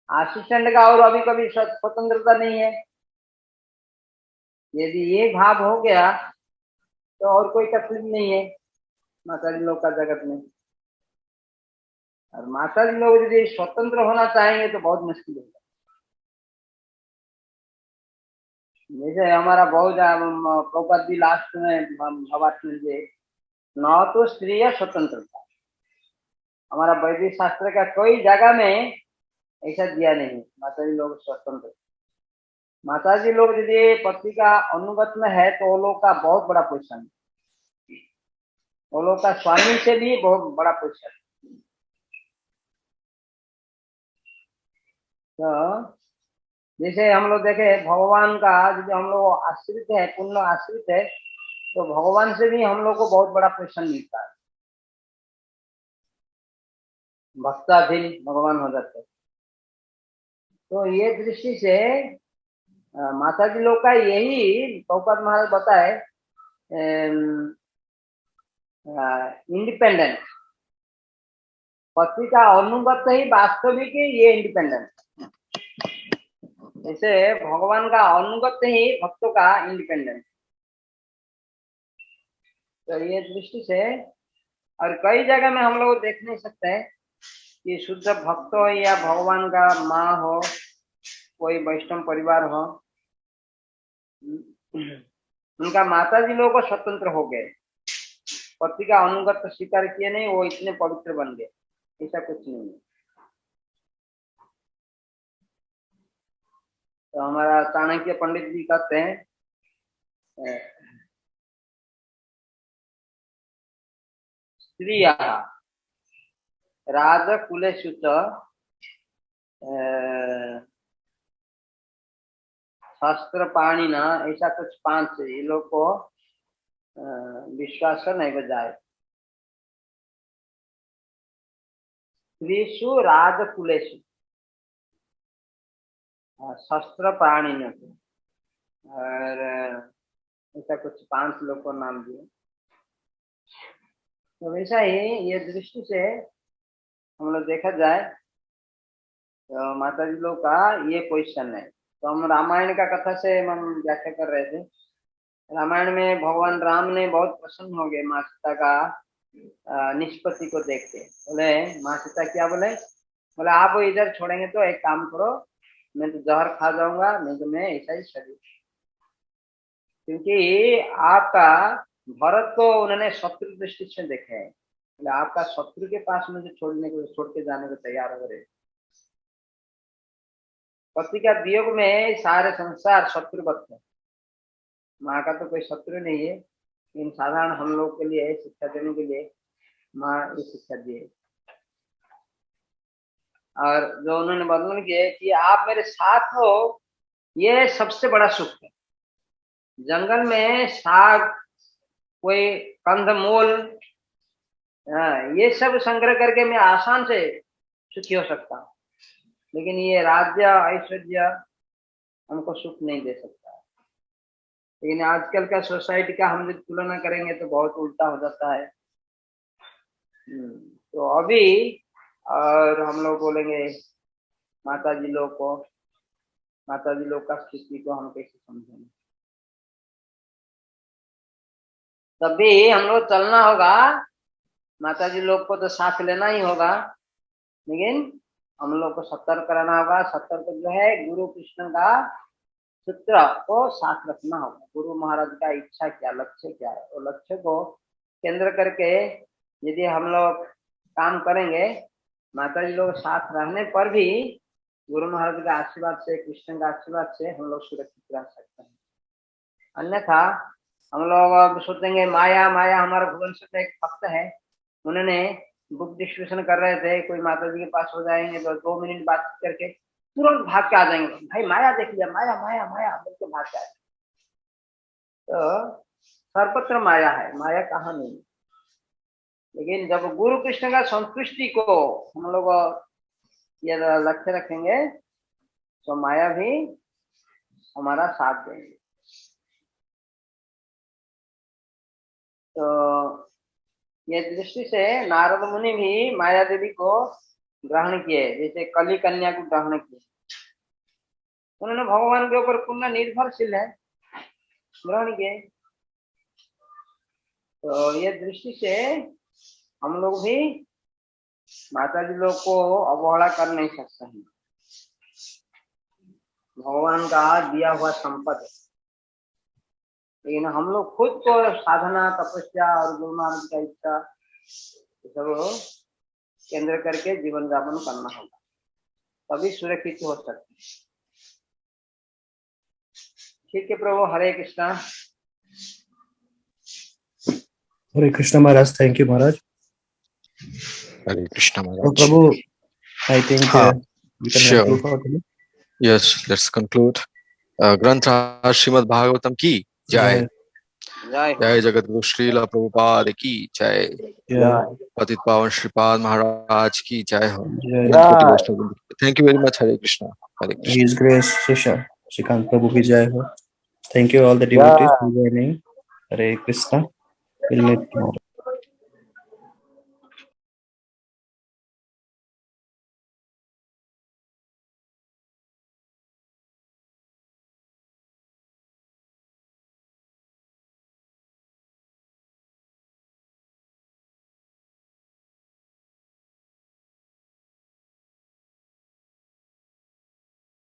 असिस्टेंट का और अभी कभी स्वतंत्रता नहीं है। यदि ये भाव हो गया तो और कोई तकलीफ नहीं है माता जी लोग का जगत में। और माता जी लोग यदि स्वतंत्र होना चाहेंगे तो बहुत मुश्किल होगा। जैसे हमारा बहुत प्रभुपाद जी लास्ट में भावार्थ में न तो स्त्री स्वतंत्रता, हमारा वैदिक शास्त्र का कोई जगह में ऐसा दिया नहीं, माता जी लोग स्वतंत्र। माता जी लोग यदि पति का अनुगत में है तो वो लोग का बहुत बड़ा पोजीशन है, वो लोग का स्वामी से भी बहुत बड़ा पोजीशन। तो जैसे हम लोग देखे भगवान का, यदि हम लोग आश्रित है, पूर्ण आश्रित है, तो भगवान से भी हम लोग को बहुत बड़ा पोजीशन मिलता है, भक्ताधीन भगवान हो जाते हैं। तो ये दृष्टि से माता जी लोग का यही प्रभुपाद महाराज बताए, इंडिपेंडेंट, पति का अनुगत ही वास्तविक ये इंडिपेंडेंट। जैसे भगवान का अनुगत ही भक्तों का इंडिपेंडेंट। तो ये दृष्टि से, और कई जगह में हम लोग देख नहीं सकते कि शुद्ध भक्त हो या भगवान का माँ हो, कोई वैष्णव परिवार हो, उनका माता जी लोगों को स्वतंत्र हो गए, पति का अनुगत स्वीकार किए नहीं, वो इतने पवित्र बन गए, ऐसा कुछ नहीं है। तो हमारा चाणक्य पंडित जी कहते हैं, स्त्रिया राजकुलेषु च शस्त्र पाणिना, ऐसा कुछ 5 ये लोग को विश्वास नहीं बजाए। स्त्रीषु राजकुलेषु शस्त्र पाणिना, और ऐसा कुछ 5 लोग को नाम दिए। तो वैसा ही ये दृष्टि से हम लोग देखा जाए तो माता जी लोग का ये क्वेश्चन है। तो हम रामायण का कथा से हम व्याख्या कर रहे थे। रामायण में भगवान राम ने बहुत प्रसन्न हो गए माँ सीता का निष्पत्ति को देख के। बोले माँ सीता क्या बोले, बोले आप इधर छोड़ेंगे तो एक काम करो, मैं तो जहर खा जाऊंगा, नहीं तो मैं ऐसा ही शरीर, क्योंकि आपका भरत को उन्होंने शत्रु दृष्टि से देखे हैं, बोले आपका शत्रु के पास मुझे छोड़ के जाने को तैयार हो रहे। पति का वियोग में सारे संसार शत्रुवत है, माँ का तो कोई शत्रु नहीं है, इन साधारण हम लोग के लिए शिक्षा देने के लिए माँ ये शिक्षा दिए। और जो उन्होंने वर्णन किया कि आप मेरे साथ हो, ये सबसे बड़ा सुख है। जंगल में साग, कोई कंदमूल, ये सब संग्रह करके मैं आसान से सुखी हो सकता हूँ, लेकिन ये राज्य ऐश्वर्य हमको सुख नहीं दे सकता। लेकिन आजकल का सोसाइटी का हम जब तुलना करेंगे तो बहुत उल्टा हो जाता है। तो अभी और हम लोग बोलेंगे माता जी लोग को, माता जी लोग का स्थिति को हम कैसे समझेंगे। तभी हम लोग चलना होगा, माता जी लोग को तो साथ लेना ही होगा, लेकिन हम लोग को सतर्क रहना होगा। सतर्क जो है गुरु कृष्ण का सूत्र को साथ रखना होगा। गुरु महाराज का इच्छा क्या, लक्ष्य क्या है, वो लक्ष्य को केंद्र करके यदि हम लोग काम करेंगे, माता जी लोग साथ रहने पर भी गुरु महाराज का आशीर्वाद से, कृष्ण का आशीर्वाद से हम लोग सुरक्षित रह सकते हैं। अन्यथा हम लोग सोचेंगे माया माया। हमारा भुवनेश्वर में एक भक्त है, उन्होंने बुक डिस्ट्रीब्यूशन कर रहे थे, कोई माता जी के पास हो जाएंगे तो 2 मिनट बात करके तुरंत भाग के आ जाएंगे, भाई माया देख लिया, माया माया माया बोल के भाग के आए। तो सर्वत्र माया है, माया कहाँ नहीं। लेकिन जब गुरु कृष्ण का संतुष्टि को हम लोग ये लक्ष्य रखेंगे तो माया भी हमारा साथ देंगे। तो ये दृष्टि से नारद मुनि भी माया देवी को ग्रहण किए, जैसे कली कन्या को ग्रहण किए। उन्होंने भगवान के ऊपर पूर्ण निर्भरशील है, ग्रहण किए। तो ये दृष्टि से हम लोग भी माता जी लोग को अवहेला कर नहीं सकते हैं। भगवान का दिया हुआ संपत्ति, लेकिन हम लोग खुद को साधना, तपस्या और गुरु महाराज का इच्छा सब केंद्र करके जीवन यापन करना होगा, तभी सुरक्षित हो सकते। ठीक है प्रभु, हरे कृष्णा। Hare Krishna Maharaj, thank you Maharaj. हरे कृष्णा तो महाराज। प्रभु, I think we can Sure. conclude for today. Yes, let's conclude. ग्रंथ श्रीमद् भागवतम की जय। जय जगत गुरु श्रील प्रभुपाद की जय। पतित पावन श्रीपाद महाराज की जय हो। जय। कोटि वैष्णव। Thank you very much. Hare Krishna. Hare Krishna. His grace, Sisha. Shrikant Prabhu ki jai ho. Thank you all the devotees for joining. Hare Krishna. We'll meet tomorrow.